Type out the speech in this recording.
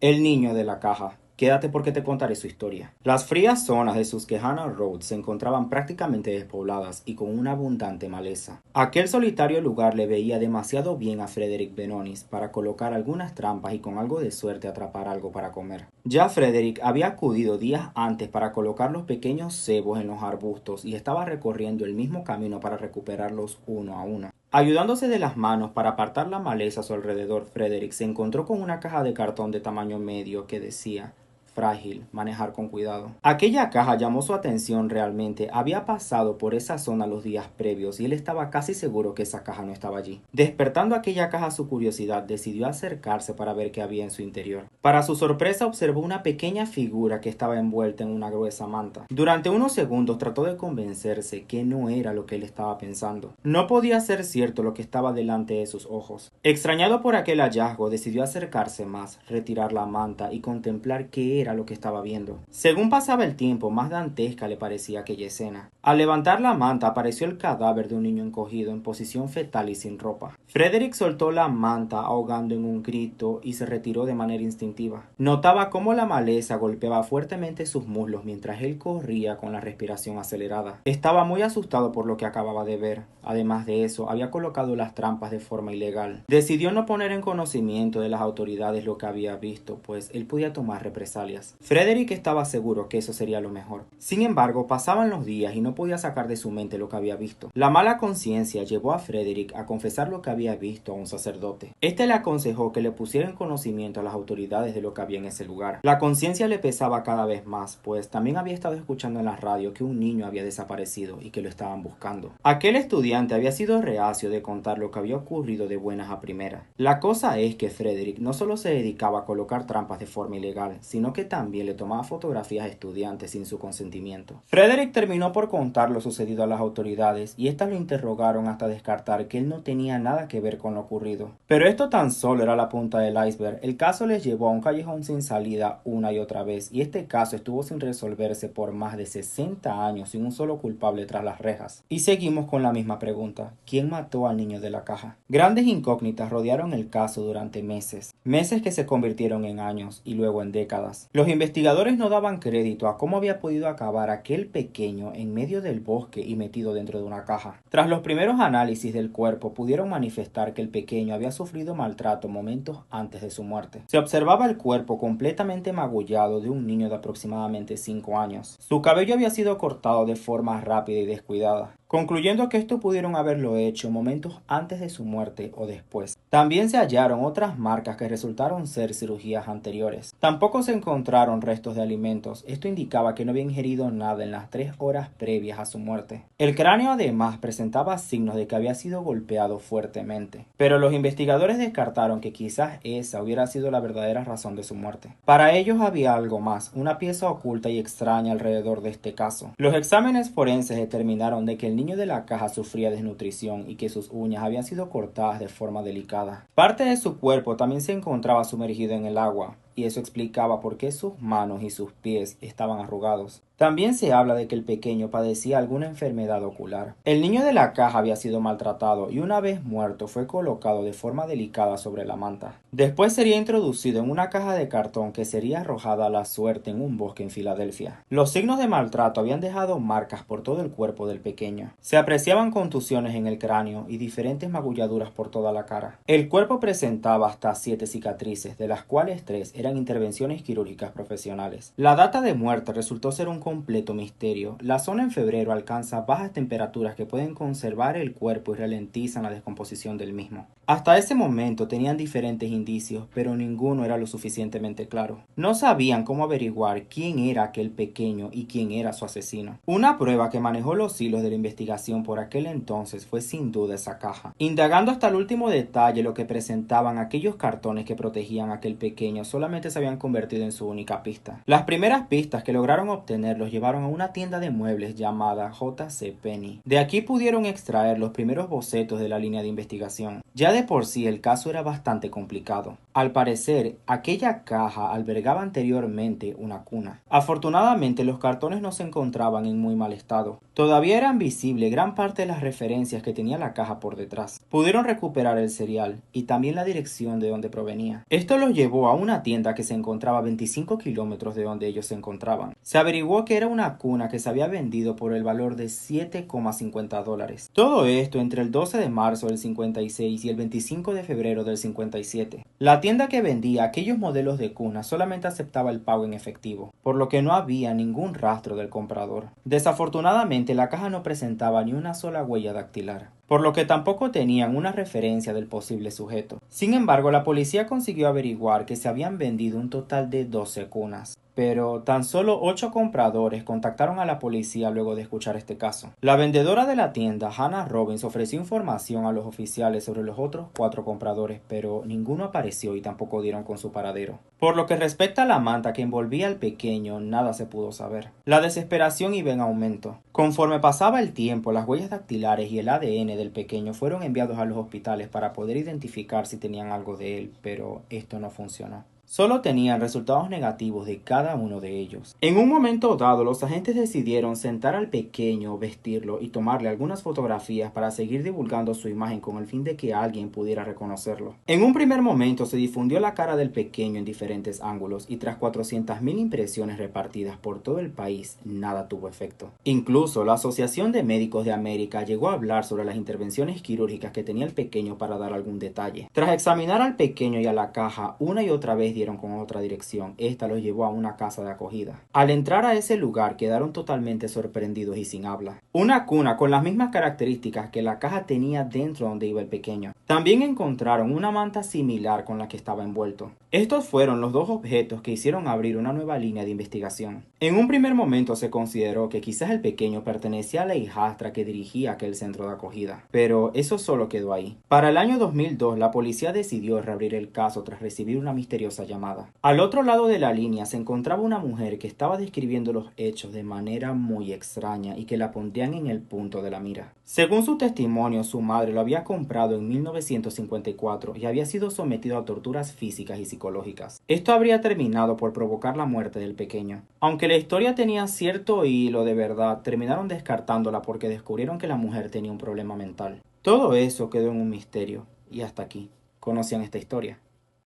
El niño de la caja. Quédate porque te contaré su historia. Las frías zonas de Susquehanna Road se encontraban prácticamente despobladas y con una abundante maleza. Aquel solitario lugar le veía demasiado bien a Frederick Benonis para colocar algunas trampas y con algo de suerte atrapar algo para comer. Ya Frederick había acudido días antes para colocar los pequeños cebos en los arbustos y estaba recorriendo el mismo camino para recuperarlos uno a uno. Ayudándose de las manos para apartar la maleza a su alrededor, Frederick se encontró con una caja de cartón de tamaño medio que decía frágil, manejar con cuidado. Aquella caja llamó su atención realmente. Había pasado por esa zona los días previos y él estaba casi seguro que esa caja no estaba allí. Despertando aquella caja su curiosidad, decidió acercarse para ver qué había en su interior. Para su sorpresa observó una pequeña figura que estaba envuelta en una gruesa manta. Durante unos segundos trató de convencerse que no era lo que él estaba pensando. No podía ser cierto lo que estaba delante de sus ojos. Extrañado por aquel hallazgo, decidió acercarse más, retirar la manta y contemplar qué era lo que estaba viendo. Según pasaba el tiempo, más dantesca le parecía aquella escena. Al levantar la manta apareció el cadáver de un niño encogido en posición fetal y sin ropa. Frederick soltó la manta ahogando en un grito y se retiró de manera instintiva. Notaba cómo la maleza golpeaba fuertemente sus muslos mientras él corría con la respiración acelerada. Estaba muy asustado por lo que acababa de ver. Además de eso, había colocado las trampas de forma ilegal. Decidió no poner en conocimiento de las autoridades lo que había visto, pues él podía tomar represalias. Frederick estaba seguro que eso sería lo mejor. Sin embargo, pasaban los días y no podía sacar de su mente lo que había visto. La mala conciencia llevó a Frederick a confesar lo que había visto a un sacerdote. Este le aconsejó que le pusiera en conocimiento a las autoridades de lo que había en ese lugar. La conciencia le pesaba cada vez más, pues también había estado escuchando en la radio que un niño había desaparecido y que lo estaban buscando. Aquel estudiante había sido reacio de contar lo que había ocurrido de buenas a primeras. La cosa es que Frederick no solo se dedicaba a colocar trampas de forma ilegal, sino que también le tomaba fotografías a estudiantes sin su consentimiento. Frederick terminó por contar lo sucedido a las autoridades y éstas lo interrogaron hasta descartar que él no tenía nada que ver con lo ocurrido. Pero esto tan solo era la punta del iceberg. El caso les llevó a un callejón sin salida una y otra vez y este caso estuvo sin resolverse por más de 60 años sin un solo culpable tras las rejas. Y seguimos con la misma pregunta: ¿quién mató al niño de la caja? Grandes incógnitas rodearon el caso durante meses que se convirtieron en años y luego en décadas. Los investigadores no daban crédito a cómo había podido acabar aquel pequeño en medio del bosque y metido dentro de una caja. Tras los primeros análisis del cuerpo pudieron manifestar que el pequeño había sufrido maltrato momentos antes de su muerte. Se observaba el cuerpo completamente magullado de un niño de aproximadamente 5 años. Su cabello había sido cortado de forma rápida y descuidada, concluyendo que esto pudieron haberlo hecho momentos antes de su muerte o después. También se hallaron otras marcas que resultaron ser cirugías anteriores. Tampoco se encontraron restos de alimentos. Esto indicaba que no había ingerido nada en las 3 horas previas a su muerte. El cráneo además presentaba signos de que había sido golpeado fuertemente. Pero los investigadores descartaron que quizás esa hubiera sido la verdadera razón de su muerte. Para ellos había algo más, una pieza oculta y extraña alrededor de este caso. Los exámenes forenses determinaron de que el niño de la caja sufría desnutrición y que sus uñas habían sido cortadas de forma delicada. Parte de su cuerpo también se encontraba sumergido en el agua, y eso explicaba por qué sus manos y sus pies estaban arrugados. También se habla de que el pequeño padecía alguna enfermedad ocular. El niño de la caja había sido maltratado y una vez muerto fue colocado de forma delicada sobre la manta. Después sería introducido en una caja de cartón que sería arrojada a la suerte en un bosque en Filadelfia. Los signos de maltrato habían dejado marcas por todo el cuerpo del pequeño. Se apreciaban contusiones en el cráneo y diferentes magulladuras por toda la cara. El cuerpo presentaba hasta 7 cicatrices, de las cuales 3 eran intervenciones quirúrgicas profesionales. La data de muerte resultó ser un completo misterio. La zona en febrero alcanza bajas temperaturas que pueden conservar el cuerpo y ralentizan la descomposición del mismo. Hasta ese momento tenían diferentes indicios, pero ninguno era lo suficientemente claro. No sabían cómo averiguar quién era aquel pequeño y quién era su asesino. Una prueba que manejó los hilos de la investigación por aquel entonces fue sin duda esa caja. Indagando hasta el último detalle lo que presentaban aquellos cartones que protegían a aquel pequeño, solamente se habían convertido en su única pista. Las primeras pistas que lograron obtener los llevaron a una tienda de muebles llamada J.C. Penney. De aquí pudieron extraer los primeros bocetos de la línea de investigación. Ya de por sí el caso era bastante complicado. Al parecer, aquella caja albergaba anteriormente una cuna. Afortunadamente, los cartones no se encontraban en muy mal estado. Todavía eran visibles gran parte de las referencias que tenía la caja por detrás. Pudieron recuperar el cereal y también la dirección de donde provenía. Esto los llevó a una tienda que se encontraba a 25 kilómetros de donde ellos se encontraban. Se averiguó que era una cuna que se había vendido por el valor de $7,50. Todo esto entre el 12 de marzo del 56 y el 25 de febrero del 57. La tienda que vendía aquellos modelos de cuna solamente aceptaba el pago en efectivo, por lo que no había ningún rastro del comprador. Desafortunadamente, la caja no presentaba ni una sola huella dactilar, por lo que tampoco tenían una referencia del posible sujeto. Sin embargo, la policía consiguió averiguar que se habían vendido un total de 12 cunas. Pero tan solo 8 compradores contactaron a la policía luego de escuchar este caso. La vendedora de la tienda, Hannah Robbins, ofreció información a los oficiales sobre los otros 4 compradores, pero ninguno apareció y tampoco dieron con su paradero. Por lo que respecta a la manta que envolvía al pequeño, nada se pudo saber. La desesperación iba en aumento. Conforme pasaba el tiempo, las huellas dactilares y el ADN del pequeño fueron enviados a los hospitales para poder identificar si tenían algo de él, pero esto no funcionó. Solo tenían resultados negativos de cada uno de ellos. En un momento dado, los agentes decidieron sentar al pequeño, vestirlo y tomarle algunas fotografías para seguir divulgando su imagen con el fin de que alguien pudiera reconocerlo. En un primer momento se difundió la cara del pequeño en diferentes ángulos y tras 400,000 impresiones repartidas por todo el país, nada tuvo efecto. Incluso la Asociación de Médicos de América llegó a hablar sobre las intervenciones quirúrgicas que tenía el pequeño para dar algún detalle. Tras examinar al pequeño y a la caja una y otra vez dieron con otra dirección. Esta los llevó a una casa de acogida. Al entrar a ese lugar quedaron totalmente sorprendidos y sin habla. Una cuna con las mismas características que la caja tenía dentro donde iba el pequeño. También encontraron una manta similar con la que estaba envuelto. Estos fueron los 2 objetos que hicieron abrir una nueva línea de investigación. En un primer momento se consideró que quizás el pequeño pertenecía a la hijastra que dirigía aquel centro de acogida, pero eso solo quedó ahí. Para el año 2002 la policía decidió reabrir el caso tras recibir una misteriosa llamada. Al otro lado de la línea se encontraba una mujer que estaba describiendo los hechos de manera muy extraña y que la pondrían en el punto de la mira. Según su testimonio, su madre lo había comprado en 1954 y había sido sometido a torturas físicas y psicológicas. Esto habría terminado por provocar la muerte del pequeño. Aunque la historia tenía cierto hilo de verdad, terminaron descartándola porque descubrieron que la mujer tenía un problema mental. Todo eso quedó en un misterio. Y hasta aquí. ¿Conocían esta historia?